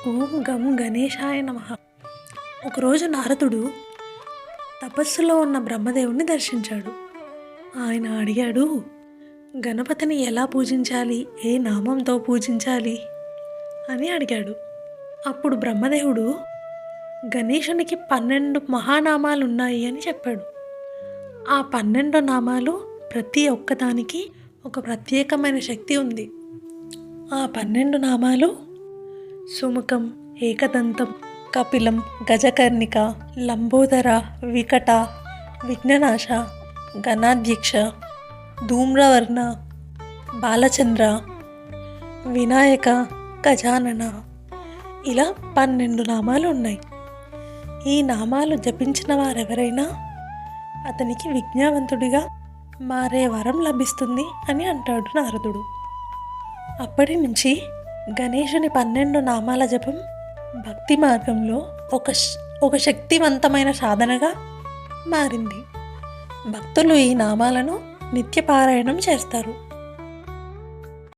ఓం గం గణేశాయ నమః. ఒకరోజు నారదుడు తపస్సులో ఉన్న బ్రహ్మదేవుణ్ణి దర్శించాడు. ఆయన అడిగాడు, గణపతిని ఎలా పూజించాలి, ఏ నామంతో పూజించాలి అని అడిగాడు. అప్పుడు బ్రహ్మదేవుడు గణేశునికి 12 మహానామాలు ఉన్నాయి అని చెప్పాడు. ఆ 12 నామాలు ప్రతి ఒక్కదానికి ఒక ప్రత్యేకమైన శక్తి ఉంది. ఆ 12 నామాలు సుముఖం, ఏకదంతం, కపిలం, గజకర్ణిక, లంబోదర, వికట, విఘ్ననాశ, గణాధ్యక్ష, ధూమ్రవర్ణ, బాలచంద్ర, వినాయక, గజానన, ఇలా 12 నామాలు ఉన్నాయి. ఈ నామాలు జపించిన వారెవరైనా అతనికి విజ్ఞావంతుడిగా మారే వరం లభిస్తుంది అని అంటాడు నారదుడు. అప్పటి నుంచి గణేశుని 12 నామాల జపం భక్తి మార్గంలో ఒక శక్తివంతమైన సాధనగా మారింది. భక్తులు ఈ నామాలను నిత్యపారాయణం చేస్తారు.